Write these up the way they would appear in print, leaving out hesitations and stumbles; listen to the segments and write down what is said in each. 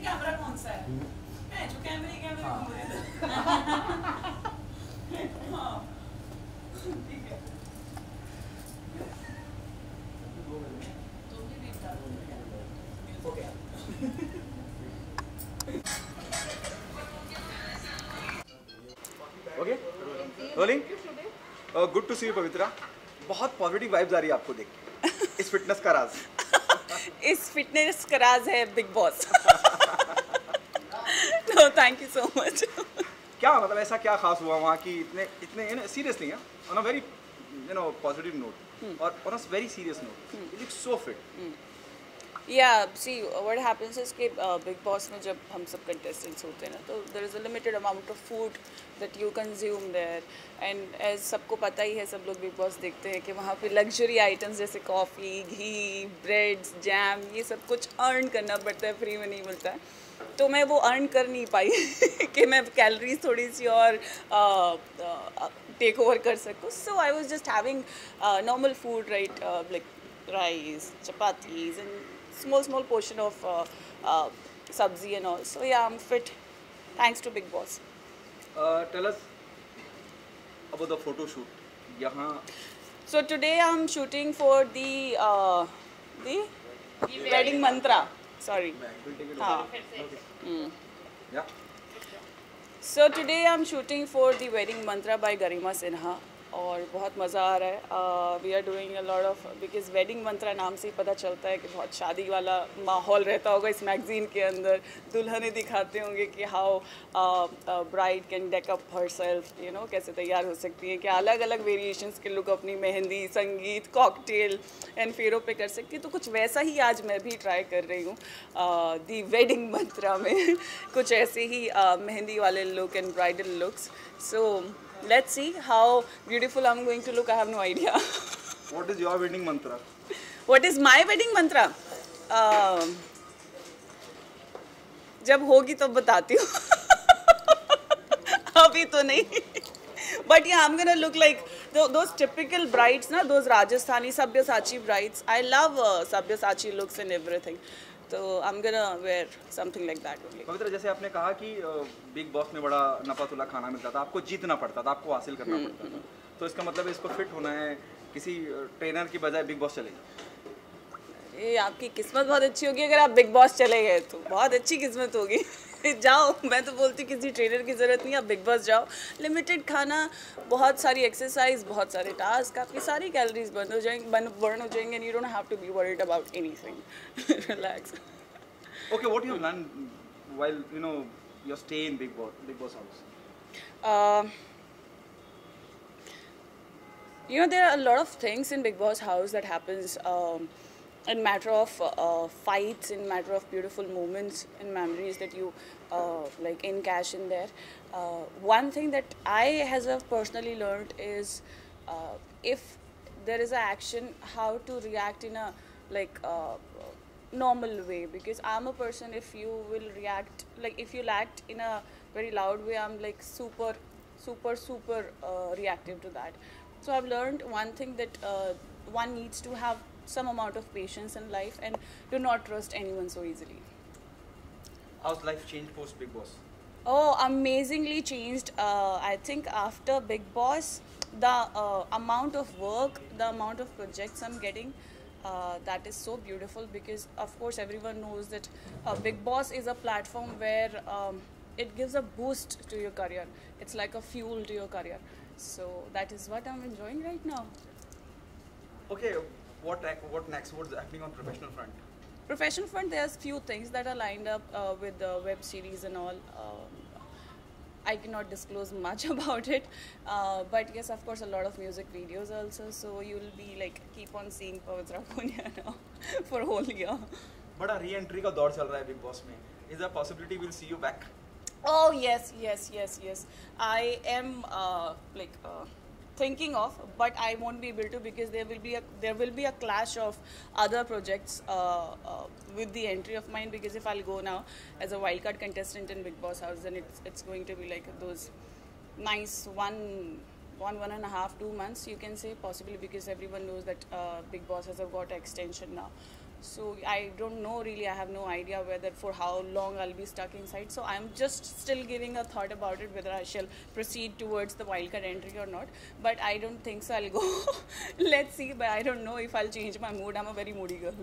Camera कौन सा है? मैं जो कैमरे कैमरे घूम रहे थे। हाँ, ठीक है। तुम भी देख रहा हो। Okay rolling. Good to see you Pavitra. बहुत पॉजिटिव वाइब्स आ रही है आपको देख के। इस फिटनेस का राज इस फिटनेस का राज है बिग बॉस। तो थैंक यू सो मच। क्या मतलब ऐसा क्या खास हुआ वहाँ की इतने इतने seriously on a very positive note और on a very serious note you look so fit. Yeah, see, what happens is कि बिग बॉस में जब हम सब कंटेस्टेंट्स होते हैं ना, तो there is a limited amount of food that you consume there, and as सबको पता ही है, सब लोग बिग बॉस देखते हैं कि वहाँ पे लग्जरी आइटम्स जैसे कॉफ़ी, घी, ब्रेड्स, जैम, ये सब कुछ अर्न करना पड़ता है, फ्री में नहीं मिलता है। तो मैं वो अर्न कर नहीं पाई कि मैं कैलोरीज थोड़ी सी और टेक ओवर कर सकूँ। So I was just having normal food, right, like rice, chapatis, and small portion of sabzi and all. So yeah, I'm fit, thanks to Big Boss. Tell us about the photo shoot. यहाँ So today I'm shooting for the wedding mantra. Sorry. हाँ. Yeah. So today I'm shooting for the wedding mantra by Garima Sinha. और बहुत मज़ा आ रहा है। We are doing a lot of, because Wedding Mantra नाम से ही पता चलता है कि बहुत शादी वाला माहौल रहता होगा इस मैगज़ीन के अंदर। दुल्हनें दिखाते होंगे कि how bride can deck up her self, you know, कैसे तैयार हो सकती हैं, कि अलग अलग वेरिएशंस के लुक अपनी मेहंदी, संगीत, कॉकटेल एंड फेरों पे कर सकती है। तो कुछ वैसा ही आज मैं भी ट्राई कर रही हूँ दी वेडिंग मंत्रा में। कुछ ऐसे ही मेहंदी वाले look and bridal looks. So let's see how beautiful I'm going to look. I have no idea. What is your wedding mantra? What is my wedding mantra? जब होगी तो बताती हूँ। अभी तो नहीं। But yeah, I'm gonna look like those typical brides, na, those Rajasthani Sabyasachi brides. I love Sabyasachi looks and everything. तो I'm gonna wear something like that only. पवित्र, जैसे आपने कहा कि बिग बॉस में बड़ा नपा तुला खाना मिलता था, आपको जीतना पड़ता था, आपको हासिल करना पड़ता था, तो इसका मतलब इसको फिट होना है, किसी ट्रेनर की बजाय बिग बॉस चलेगा। ये आपकी किस्मत बहुत अच्छी होगी अगर आप बिग बॉस चले गए तो, बहुत अच्छी किस्मत होगी। जाओ, मैं तो बोलती किसी ट्रेनर की ज़रूरत नहीं, आप बिग बॉस जाओ। लिमिटेड खाना, बहुत सारी एक्सरसाइज, बहुत सारे टास्क, आपकी सारी कैलोरीज बर्न हो जाएंगे and you don't have to be worried about anything. Relax. Okay, what you have learned while your stay in Big Boss house? There are a lot of things in Big Boss house that happens in matter of fights, in matter of beautiful moments and memories that you like encash in there. One thing that I have personally learned is if there is an action, how to react in a like normal way, because I'm a person, if you will react, like if you'll act in a very loud way, I'm like super reactive to that. So I've learned one thing, that one needs to have some amount of patience in life and do not trust anyone so easily. How's life changed post Big Boss? Oh, amazingly changed. I think after Big Boss, the amount of work, the amount of projects I'm getting, that is so beautiful, because of course everyone knows that Big Boss is a platform where it gives a boost to your career. It's like a fuel to your career. So that is what I'm enjoying right now. Okay, what next? What's happening on professional front? Professional front, there's few things that are lined up with the web series and all. I cannot disclose much about it, but yes, of course, a lot of music videos also. So you will be like keep on seeing Pavitra Punia now for whole year. बड़ा re-entry का दौर चल रहा है big Boss में. Is there a possibility we'll see you back? Oh yes, yes, yes, yes. I am thinking of, but I won't be able to because there will be a clash of other projects with the entry of mine. Because if I'll go now as a wildcard contestant in Big Boss House, then it's going to be like those nice one and a half, 2 months you can say, possibly, because everyone knows that Big Boss has got an extension now. So I don't know really. I have no idea whether for how long I'll be stuck inside. So I'm just still giving a thought about it, whether I shall proceed towards the wildcard entry or not. But I don't think so. I'll go. Let's see. But I don't know if I'll change my mood. I'm a very moody girl.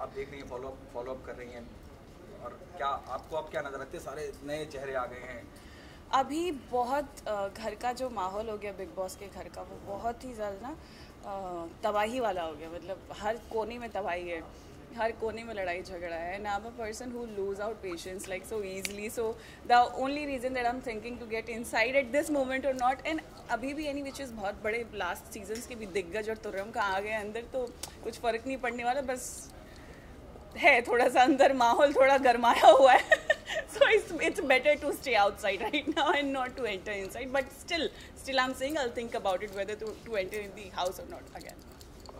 आप देख रही हैं, follow up कर रही हैं, और क्या आपको अब क्या नजर आते, सारे नए चेहरे आ गए हैं. अभी बहुत घर का जो माहौल हो गया बिग बॉस के घर का, वो बहुत ही ज़्यादा ना तबाही वाला हो गया. मतलब हर कोने में तबाही है, हर कोने में लड़ाई झगड़ा है. And I am a person who lose out patience like so easily. So the only reason that I am thinking to get inside at this moment और नॉट. एंड अभी भी एनी विच इज़ बहुत बड़े last seasons के भी दिग्गज और तुर्रम का आ गए अंदर, तो कुछ फ़र्क नहीं पड़ने वाला. बस है थोड़ा सा अंदर माहौल थोड़ा गरमाया हुआ है. So it's better to stay outside right now and not to enter inside. But still I'm saying I'll think about it whether to enter in the house or not again.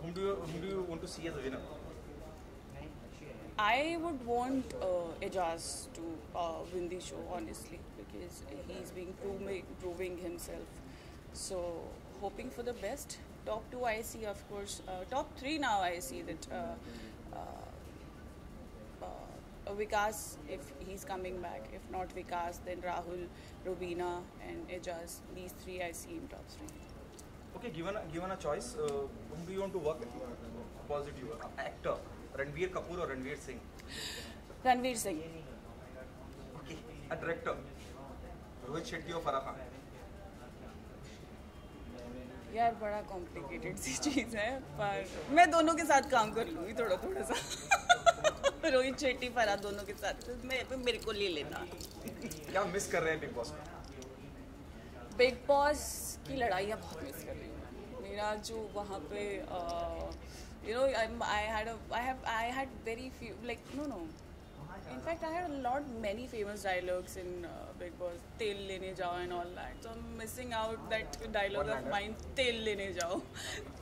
Whom do you want to see as a winner? I would want Ejaz to win the show, honestly, because he's being proving himself. So hoping for the best. Top 2 I see, of course. Top 3 now I see that Vikas, if he's coming back. If not Vikas, then Rahul, Rubina and Ejaz. These 3 I see in top 3. Okay, given a choice, whom do you want to work with? Opposite you, actor, Ranveer Kapoor or Ranveer Singh? Ranveer Singh. Okay, a director, Rohit Shetty or Farah Khan? यार बड़ा complicated सी चीज़ है, पर मैं दोनों के साथ काम कर लूँगी थोड़ा सा. रोहित शेट्टी, फराह, दोनों के साथ मेरे को ले लेना. क्या मिस कर रहे हैं बिग बॉस में? बिग बॉस की लड़ाइयाँ बहुत मिस कर रही हूँ. मेरा जो वहाँ पे I had very few, like no. In fact, I had many famous dialogues in Big Boss. तेल लेने जाओ and all that. So I'm missing out that dialogue of mine. तेल लेने जाओ,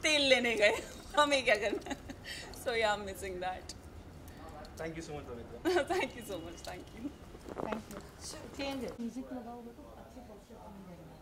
तेल लेने गए, हमें क्या करना? So yeah, I'm missing that. Thank you so much, Pavitra. Thank you so much. Thank you. Thank you. Change it. Music लगाओगे तो अच्छे पोस्टर बन जाएगा.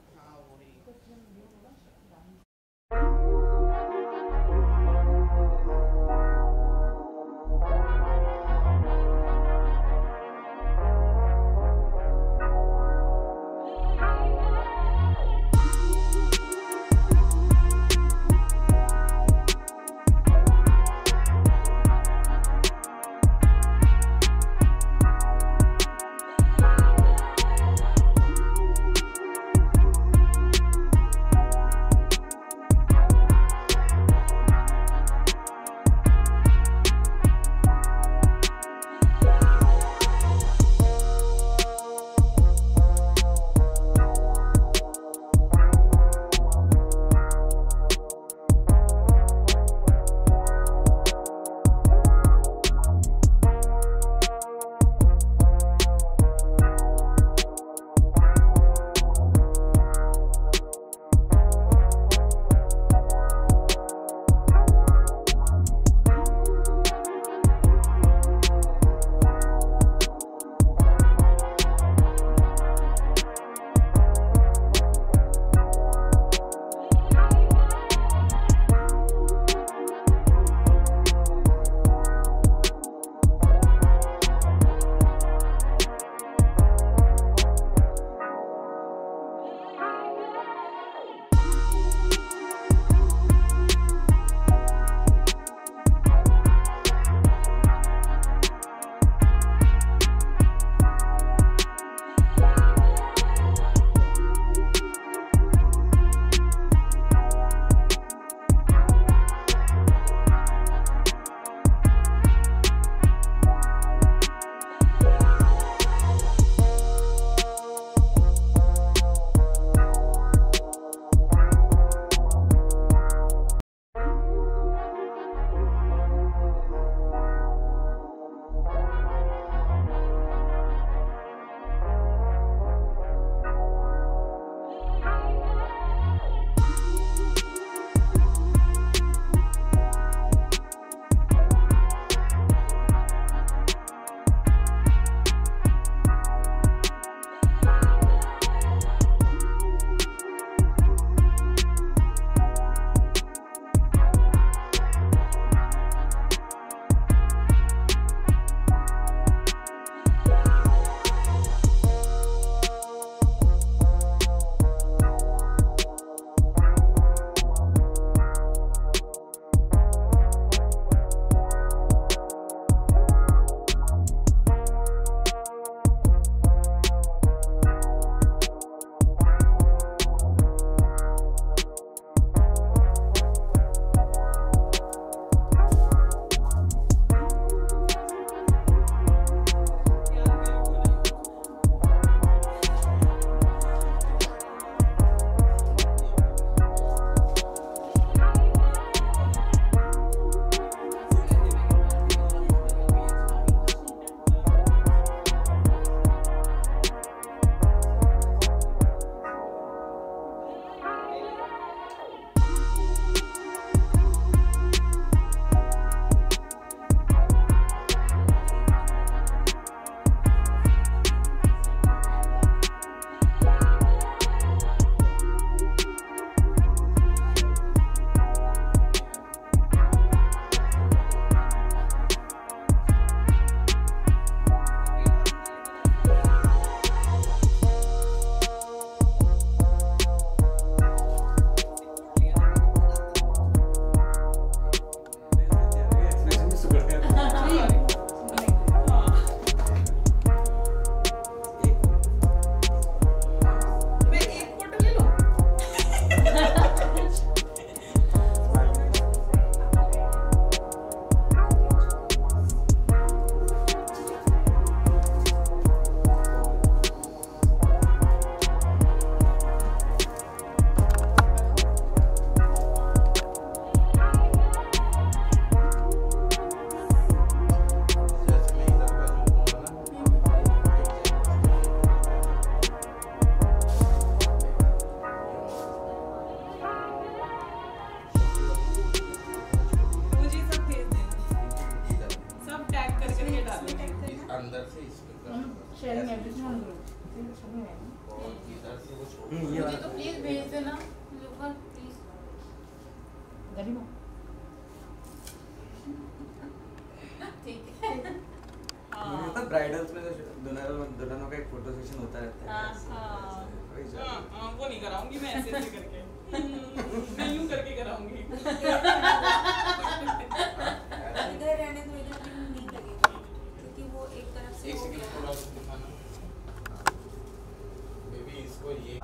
इधर से इसमें शेयरिंग एवरीथिंग ऑन ग्रुप और इधर से वो छोड़ ये मुझे वाला तो प्लीज भेज देना लोकल प्लीज। गरिमा ठीक है। मुझे पता ब्राइडल्स में जो दुल्हनों का एक फोटो सेशन होता रहता है वही चल रहा है। वो नहीं कराऊंगी मैं ऐसे ऐसे करके मैं यूं करके कराऊंगी इधर रहने तो इधर भी नहीं लगेगा क्योंकि वो एक तरफ से एक हो सेकंड गया। थोड़ा सा दिखाना बेबी इसको ये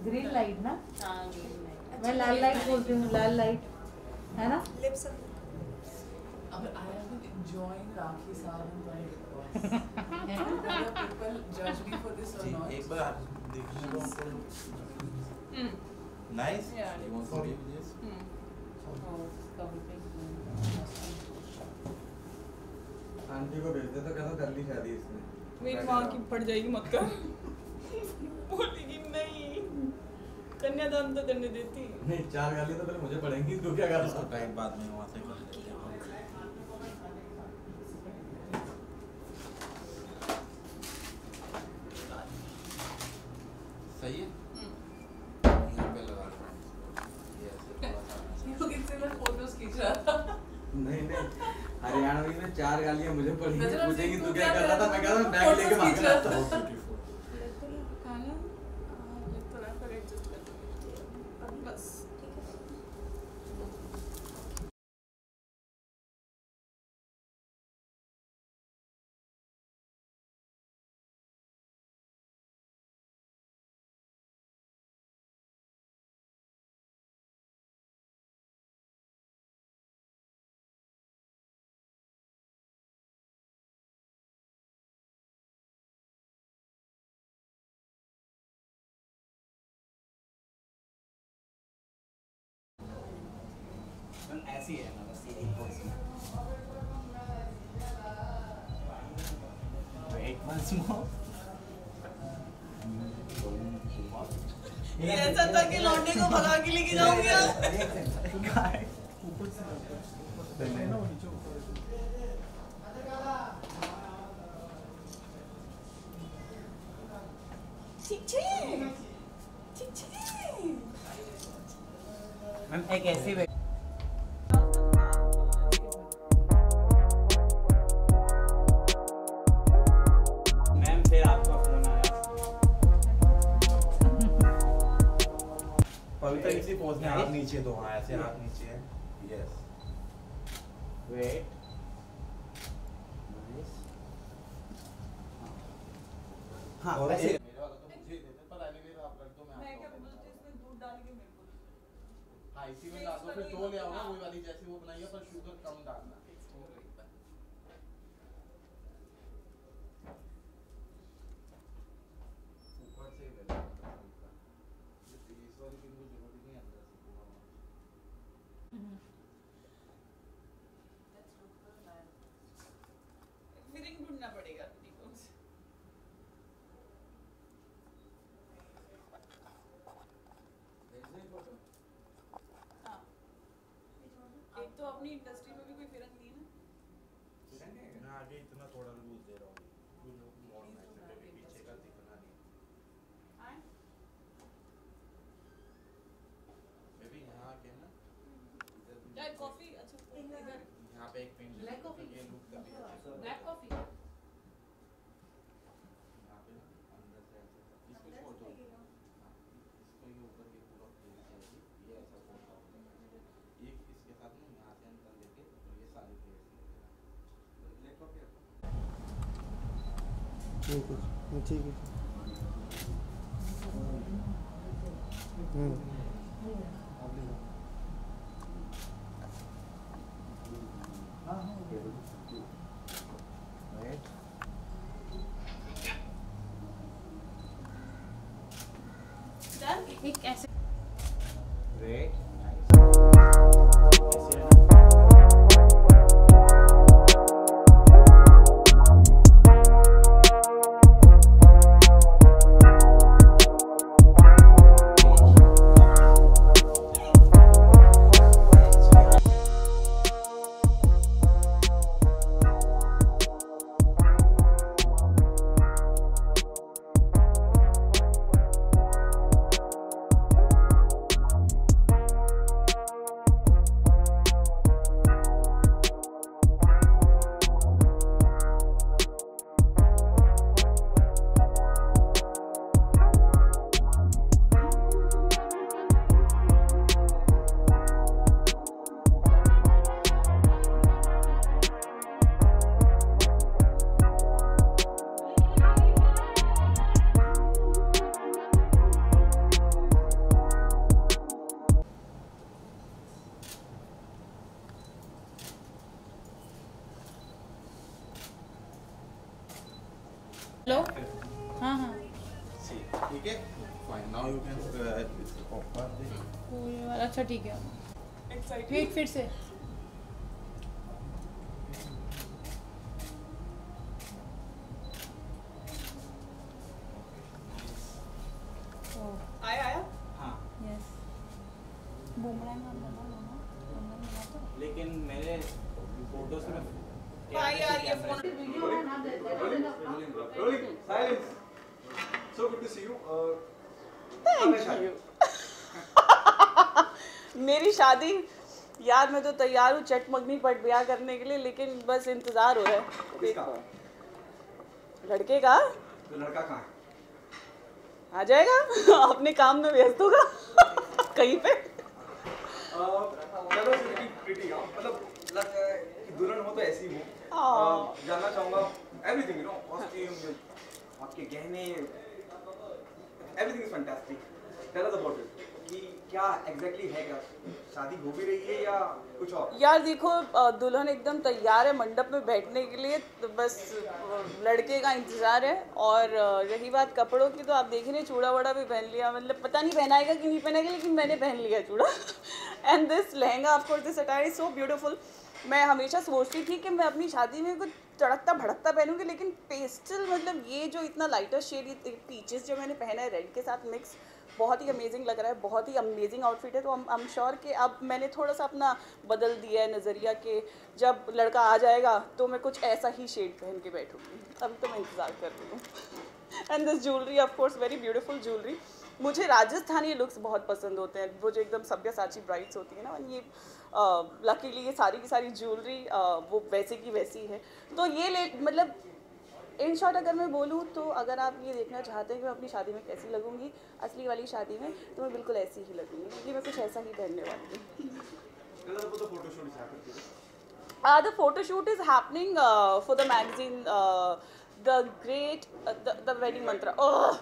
ग्रीन लाइट ना, हाँ मैं लाल लाइट बोलती हूँ, लाल लाइट है ना। Lips I haven't enjoying Rakhi Sawan by whether people judge me for this or जी, not. एक बार देखने को nice Yeah. You want to give this aunty को भेजते तो कहता कर ली शादी इसने। मेरी माँ की फट जाएगी मत कर बोलेगी नहीं कन्यादान तो करने देती। नहीं 4 गालियां तो पहले मुझे पड़ेंगी, तो क्या कर सकता टाइम बाद में वहाँ से कर लेते हैं सही है यहाँ पे लगा रहा हूँ ये ऐसे थोड़ा सा क्योंकि इससे मैं फोटोज खींच रहा था। नहीं हरियाणवी में 4 गालियां मुझे पड़ेंगी, गजल पूछेंगी तू तू क्या क्या कर रहा था, मैं कह रहा हूँ बैग फोटोज लेके भाग खींच रहा रहा था। था। ब्यूटीफुल ऐसी है ना बस एक पोज में। Wait once more. ये ऐसा था कि लौंडे को भगा के लेके जाऊंगी आज। मैम एक ऐसी मैम फिर आपका फोन आया। पवित्र इसी पोज में हाथ नीचे दो, हाँ ऐसे हाथ नीचे है। यस वेट हाँ और वैसे मेरे वाला तो मुझे ही देते, पर एनीवे आप रख दो, मैं मैं आपका क्या बता बोलती हूँ, इसमें दूध डाल के मेरे को दे। हाँ इसी में डाल दो, फिर दो ले आओ ना वही वाली जैसी वो बनाई है, पर शुगर कम डालना। ऊपर से ही ले लो, इस वाली की मुझे जरूरत ही नहीं अंदर से पूरा। फिरिंग ढूंढना पड़ेगा ठीक से। हाँ, एक तो अपनी इंडस्ट्री में भी कोई फिरंग नहीं है ना। मैं आगे इतना थोड़ा लूज दे रहा हूँ, कुछ लोग मोड़ में से पीछे का दिखना नहीं। आए? मैं भी यहाँ आके ना इधर भी चाय कॉफी अच्छा इधर यहाँ पे एक पिन Black coffee? ये लुक का भी अच्छा ब्लैक कॉफी यहाँ पे ना अंदर से ऐसे इसको छोड़ दो, हाँ, इसको ये ऊपर के पूरा प्लेट चाहिए, ये ऐसा छोटा होता है, ये इसके साथ में यहाँ से अंदर लेके और ये सारी प्लेट लैपटॉप पे ठीक है। डन। एक ऐसे वेट हेलो हाँ हाँ ठीक है fine. Now you can proper पूरे वाला अच्छा ठीक है एक्साइटेड। वेट फिर से आया आया। हाँ यस बुमरांग आप बना लो ना बुमरांग बना तो लेकिन मेरे फोटोज में हाँ यार ये phone Rolling. Silence. So good to see you. मेरी शादी यार मैं तो तैयार हूँ चटमगनी पट ब्याह करने के लिए, लेकिन बस इंतजार हो रहा है किसका? लड़के का। तो लड़का कहाँ है? आ जाएगा अपने काम में व्यस्त होगा कहीं पे। चलो प्रीटी मतलब लग रहा है कि दुल्हन हो तो ऐसी हो। जानना चाहूँगा एवरीथिंग, यू नो, कॉस्ट्यूम, आपके गहने, everything is fantastic. Tell us about it कि क्या एग्जैक्टली है, क्या शादी हो भी रही है या कुछ और? यार देखो, दुल्हन एकदम तैयार है मंडप में बैठने के लिए, तो बस लड़के का इंतज़ार है। और रही बात कपड़ों की, तो आप देख रहे हैं चूड़ा वड़ा भी पहन लिया, मतलब पता नहीं पहनाएगा कि नहीं पहनाएगा, लेकिन मैंने पहन लिया चूड़ा। And this lehenga, of course this attire is so beautiful. मैं हमेशा सोचती थी कि मैं अपनी शादी में कुछ चढ़कता भड़कता पहनूंगी, लेकिन पेस्टल, मतलब ये जो इतना लाइटर शेड, पीचेस जो मैंने पहना है रेड के साथ मिक्स, बहुत ही अमेजिंग लग रहा है, बहुत ही अमेजिंग आउटफिट है। तो आई एम श्योर कि अब मैंने थोड़ा सा अपना बदल दिया है नज़रिया, कि जब लड़का आ जाएगा तो मैं कुछ ऐसा ही शेड पहन के बैठूंगी। अभी तो मैं इंतज़ार कर रही हूँ। And this jewellery, of course very beautiful jewellery. मुझे राजस्थानी लुक्स बहुत पसंद होते हैं, वो जो एकदम सभ्यसाची ब्राइड्स होती है ना, ये लकीली ये सारी की सारी ज्वेलरी वो वैसे की वैसी है। तो ये मतलब इन शॉर्ट अगर मैं बोलूँ तो, अगर आप ये देखना चाहते हैं कि मैं अपनी शादी में कैसी लगूंगी, असली वाली शादी में, तो मैं बिल्कुल ऐसी ही लगूंगी, क्योंकि मैं कुछ ऐसा ही पहनने वाली हूँ। The photo shoot is happening for the magazine, the Wedding Mantra. Oh,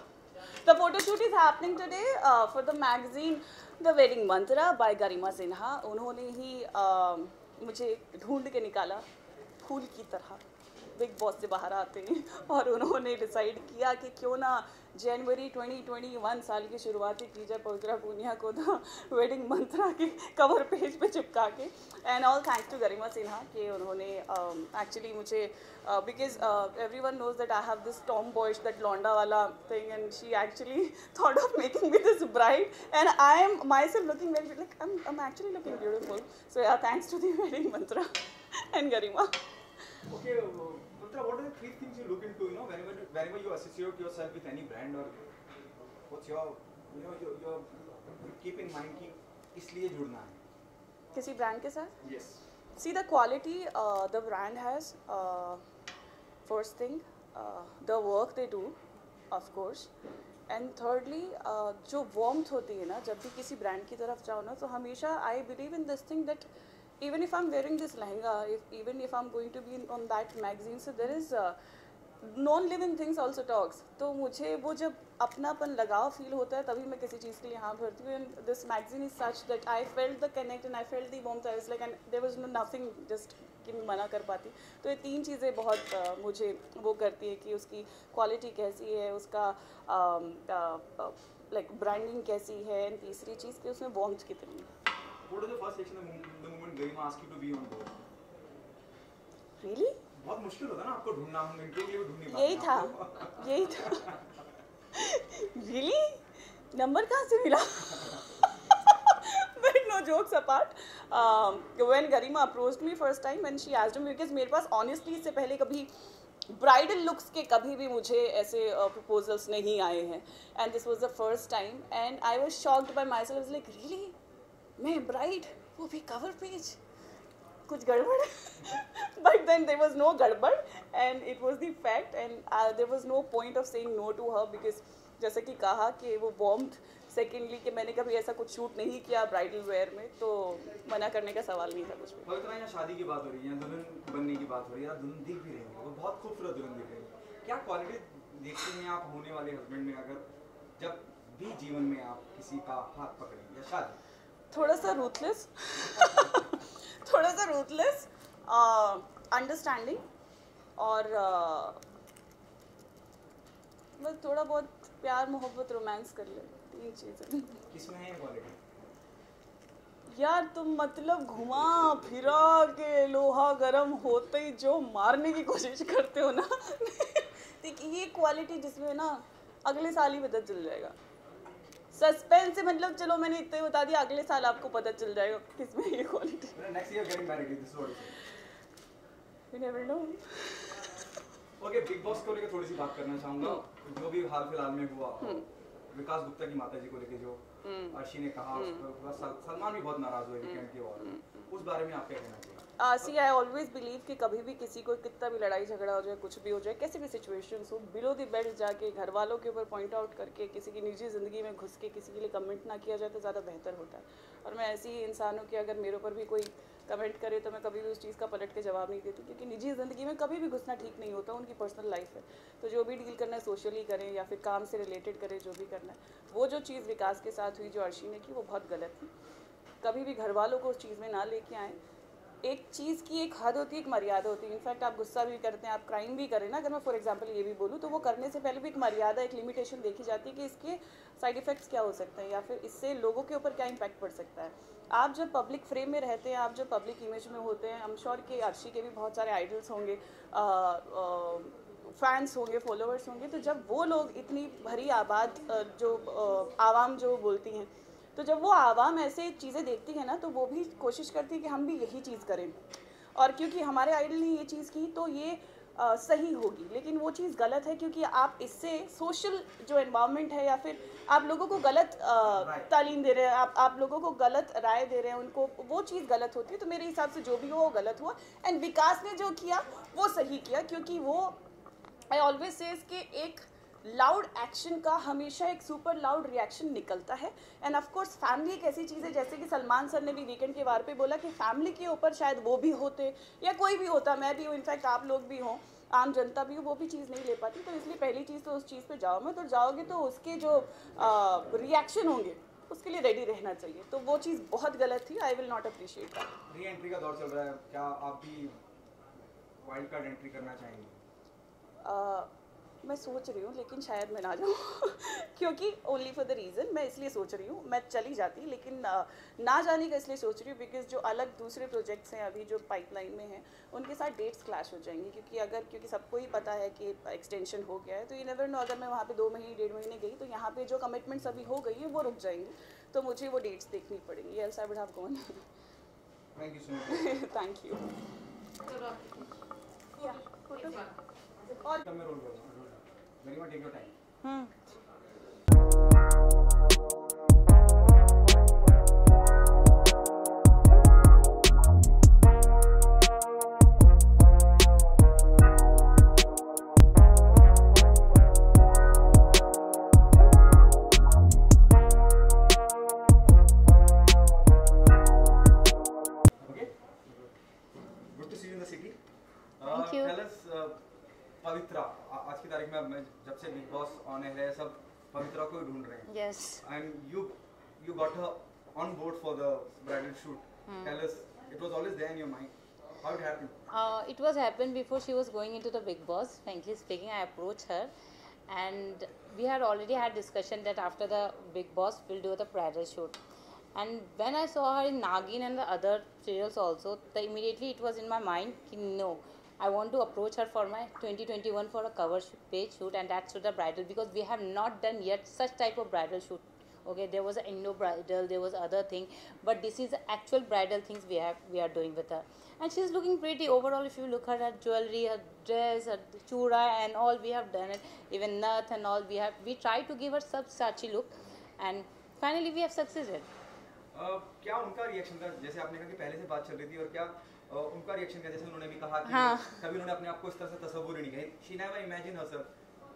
the photo shoot is happening today for the magazine, The Wedding Mantra by Garima Sinha. उन्होंने ही मुझे ढूंढ के निकाला फूल की तरह बिग बॉस से बाहर आते हैं, और उन्होंने डिसाइड किया कि क्यों ना जनवरी 2021 साल की शुरुआती की जाए पवित्रा पूनिया को द वेडिंग मंत्रा के कवर पेज पे चिपका के। And all thanks to Garima Sinha कि उन्होंने एक्चुअली मुझे because everyone knows that I have this tomboys, that लौंडा वाला thing, and she actually thought of making me this bride, and I am myself looking very like I am actually looking beautiful. So yeah thanks to the wedding Mantra and Garima. Okay, Mantra, what are the 3 things you look into, whenever you associate yourself with any brand, or what's your, your keep in mind कि इसलिए जुड़ना है किसी brand के साथ? Yes. See the quality the brand has, first thing, the work they do, of course, and thirdly जो warmth होती है ना, जब भी किसी ब्रांड की तरफ जाओ ना, तो हमेशा I believe in this thing that even if I'm wearing this lehenga, even if I'm going to be on that magazine, so there is non-living things also talks. तो मुझे वो जब अपनापन लगाव फील होता है, तभी मैं किसी चीज़ के लिए हाँ भरती हूँ। And this magazine is such that I felt the connect and I felt the warmth. I was like, and there was nothing just कि मैं मना कर पाती। तो ये 3 चीज़ें बहुत मुझे वो करती है कि उसकी क्वालिटी कैसी है, उसका लाइक ब्रांडिंग कैसी है, एंड तीसरी चीज़ कि उसमें warmth कितनी है। What was the first reaction the moment Garima asked you to be on board? Really? बहुत मुश्किल होता है ना आपको ढूंढना, हम इंटरव्यू ढूंढ नहीं पाते। यही था। Really? नंबर कहाँ से मिला? But no jokes apart, when Garima approached me first time and she asked me, because मेरे पास honestly इससे पहले कभी ब्राइडल लुक्स के कभी भी मुझे ऐसे प्रपोजल्स नहीं आए हैं, and this was the first time, and I was shocked by myself. I was like, really? मैं ब्राइड, वो भी कवर पेज, कुछ गड़बड़। But then there was no गड़बड़, and it was the fact, and there was no point of saying no to her, because जैसे कि कहा कि वो warmth, सेकेंडली कि मैंने कभी ऐसा कुछ शूट नहीं किया ब्राइडल वेयर में, तो मना करने का सवाल नहीं था कुछ भी। पवित्रा, यहाँ शादी की बात हो रही है, दुल्हन बनने की बात हो रही है, दुल्हन दिख भी रही है, वो बहुत खूबसूरत दुल्हन दिख रही है। क्या क्वालिटी देखते हैं आप होने वाले हस्बैंड में, अगर जब भी जीवन में आप किसी का हाथ पकड़ें या शादी? थोड़ा सा रूथलेस थोड़ा सा रूथलेस, अंडरस्टैंडिंग, और बस थोड़ा बहुत प्यार मोहब्बत रोमांस कर ले, 3 चीज़ें। किसमें है क्वालिटी? यार तुम मतलब घुमा फिरा के लोहा गर्म होते ही जो मारने की कोशिश करते हो ना, देखिए ये क्वालिटी जिसमें ना अगले साल ही पता चल जाएगा। सस्पेंस से मतलब, चलो मैंने इतना ही बता दिया, अगले साल आपको पता चल जाएगा किसमें ये quality. Next year getting married, this is what you say. You never know. Okay, Bigg Boss को लेकर थोड़ी सी बात करना चाहूँगा। जो भी हाल फिलहाल में हुआ, विकास गुप्ता की माताजी को लेकर जो अर्शी ने कहा, सलमान भी बहुत नाराज हुए वीकेंड के बाद, उस बारे में आप क्या कहना चाहिए? सी आई ऑलवेज बिलीव कि कभी भी किसी को कितना भी लड़ाई झगड़ा हो जाए, कुछ भी हो जाए, कैसी भी सिचुएशंस हो, बिलो द बेल्ट जाके घर वालों के ऊपर पॉइंट आउट करके किसी की निजी ज़िंदगी में घुस के किसी के लिए कमेंट ना किया जाए तो ज़्यादा बेहतर होता है। और मैं ऐसी ही इंसान हूँ कि अगर मेरे ऊपर भी कोई कमेंट करे तो मैं कभी भी उस चीज़ का पलट के जवाब नहीं देती, क्योंकि निजी ज़िंदगी में कभी भी घुसना ठीक नहीं होता, उनकी पर्सनल लाइफ है। तो जो भी डील करना है सोशली करें या फिर काम से रिलेटेड करें, जो भी करना है। वो जो चीज़ विकास के साथ हुई, जो अर्शी ने की, वो बहुत गलत थी। कभी भी घर वालों को उस चीज़ में ना लेके आएँ। एक चीज़ की एक हद होती है, एक मर्यादा होती है। इनफैक्ट आप गुस्सा भी करते हैं, आप क्राइम भी करें ना, अगर मैं फॉर एग्जांपल ये भी बोलूँ, तो वो करने से पहले भी एक मर्यादा, एक लिमिटेशन देखी जाती है कि इसके साइड इफ़ेक्ट्स क्या हो सकते हैं या फिर इससे लोगों के ऊपर क्या इम्पैक्ट पड़ सकता है। आप जब पब्लिक फ्रेम में रहते हैं, आप जब पब्लिक इमेज में होते हैं, आई एम श्योर कि अर्शी के भी बहुत सारे आइडल्स होंगे, फैंस होंगे, फॉलोअर्स होंगे। तो जब वो लोग इतनी भरी आबाद जो आवाम जो बोलती हैं, तो जब वो आवाम ऐसे चीज़ें देखती है ना, तो वो भी कोशिश करती है कि हम भी यही चीज़ करें, और क्योंकि हमारे आइडल ने ये चीज़ की तो ये सही होगी। लेकिन वो चीज़ गलत है, क्योंकि आप इससे सोशल जो एनवायरनमेंट है या फिर आप लोगों को गलत तालीम दे रहे हैं, आप लोगों को गलत राय दे रहे हैं, उनको वो चीज़ गलत होती है। तो मेरे हिसाब से जो भी हो वो गलत हुआ। एंड विकास ने जो किया वो सही किया, क्योंकि वो आई ऑलवेज सेज कि एक लाउड एक्शन का हमेशा एक सुपर लाउड रिएक्शन निकलता है। एंड ऑफ कोर्स फैमिली एक ऐसी चीज़ है, जैसे कि सलमान सर ने भी वीकेंड के वार पे बोला कि फैमिली के ऊपर शायद वो भी होते या कोई भी होता, मैं भी हूँ, इनफैक्ट आप लोग भी हों, आम जनता भी हो, वो भी चीज़ नहीं ले पाती। तो इसलिए पहली चीज़ तो उस चीज़ पे जाओ मत, और जाओगे तो उसके जो रिएक्शन होंगे उसके लिए रेडी रहना चाहिए। तो वो चीज़ बहुत गलत थी। I will not appreciate that. Re entry का दौर चल रहा है, क्या आप भी वाइल्ड कार्ड एंट्री करना चाहेंगे? मैं सोच रही हूँ, लेकिन शायद मैं ना जाऊँ क्योंकि ओनली फॉर द रीज़न, मैं इसलिए सोच रही हूँ, मैं चली जाती, लेकिन ना जाने का इसलिए सोच रही हूँ बिकॉज जो अलग दूसरे प्रोजेक्ट्स हैं अभी जो पाइपलाइन में हैं, उनके साथ डेट्स क्लैश हो जाएंगी। क्योंकि सबको ही पता है कि एक्सटेंशन हो गया है, तो यू नेवर नो, अगर मैं वहाँ पे 2 महीने 1.5 महीने गई तो यहाँ पे जो कमिटमेंट्स अभी हो गई है वो रुक जाएंगी, तो मुझे वो डेट्स देखनी पड़ेंगी। Else I would have gone. Thank you so much. Thank you. और मैं रोल करूँगा। Garima, take your time. Good to see you in the city. Thank you. Tell us, पवित्रा, आज की तारीख में जब से बिग बॉस ऑन है सब पवित्रा को ही ढूंढ रहे हैं। Yes. And you got her on board for the bridal shoot. Tell us, it was always there in your mind. How it happened? It was happened before she was going into the Big Boss. Frankly speaking, I approached her, and we had already had discussion that after the Big Boss we'll do the bridal shoot. And when I saw her in Nagin and the other serials also, immediately it was in my mind कि no, I want to approach her for my 2021 for a cover page shoot, and that's to the bridal, because we have not done yet such type of bridal shoot. Okay, there was an Indo bridal, there was other thing, but this is the actual bridal things we are doing with her, and she's looking pretty overall. If you look at her jewelry, her dress, her chura and all, we have done it, even nath and all, we tried to give her sub sachi look, and finally we have succeeded. क्या उनका reaction था, जैसे आपने कहा कि पहले से बात चल रही थी, और क्या उनका रिएक्शन था, जैसे उन्होंने भी कहा कि कभी उन्होंने अपने आप को इस तरह से तस्वीर नहीं की, she never imagined herself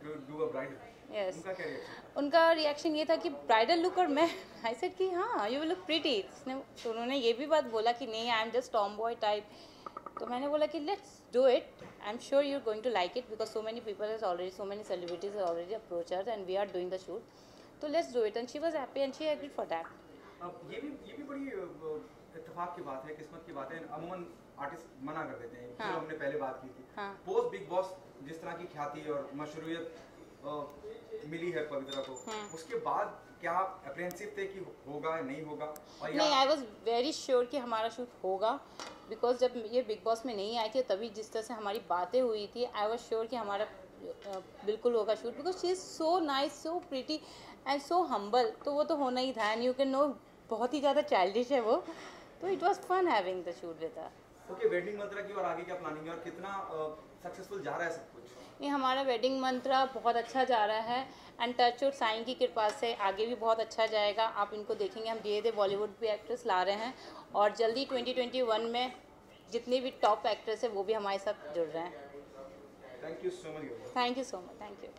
to do a bridal. Yes. उनका क्या रिएक्शन? उनका रिएक्शन ये था कि ब्राइडल लुक, और मैं आई सेड कि हाँ यू विल लुक प्रीटी। तो उन्होंने ये भी बात बोला कि नहीं, I am just tomboy type. तो मैंने बोला कि let's do it, I am sure you are going to like it, because so many people has already, so many celebrities has already approach us and we are doing the shoot, तो let's do it. And she was happy and she agreed for that. ये भी बड़ी इत्तेफाक की बात है, किस्मत की बात है। अमूमन आर्टिस्ट मना कर देते हैं, जो हमने पहले बात की थी। पोस्ट बिग बॉस जिस तरह की ख्याति और मशरूइयत मिली है पवित्रा को, उसके बाद क्या आप अप्रेहेंसिव थे कि होगा या नहीं होगा? और नहीं, आई वॉज वेरी श्योर कि हमारा शूट होगा, बिकॉज जब ये बिग बॉस में नहीं आई थी तभी जिस तरह से हमारी बातें हुई थी, आई वॉज श्योर कि हमारा बिल्कुल होगा shoot, because she is so nice, so pretty and so humble. तो वो तो होना ही था, एंड यू कैन नो बहुत ही ज़्यादा चाइल्डिश है वो, तो it was fun having the shoot with her. Okay, Wedding Mantra की और आगे क्या प्लानिंग है और कितना सक्सेसफुल जा रहा है सब कुछ? ये हमारा वेडिंग मंत्रा बहुत अच्छा जा रहा है, एंड टच वुड साईं की कृपा से आगे भी बहुत अच्छा जाएगा। आप इनको देखेंगे, हम धीरे धीरे बॉलीवुड भी एक्ट्रेस ला रहे हैं, और जल्दी 2021 में जितने भी टॉप एक्ट्रेस है वो भी हमारे साथ जुड़ रहे हैं। Thank you so much. Thank you so much. Thank you.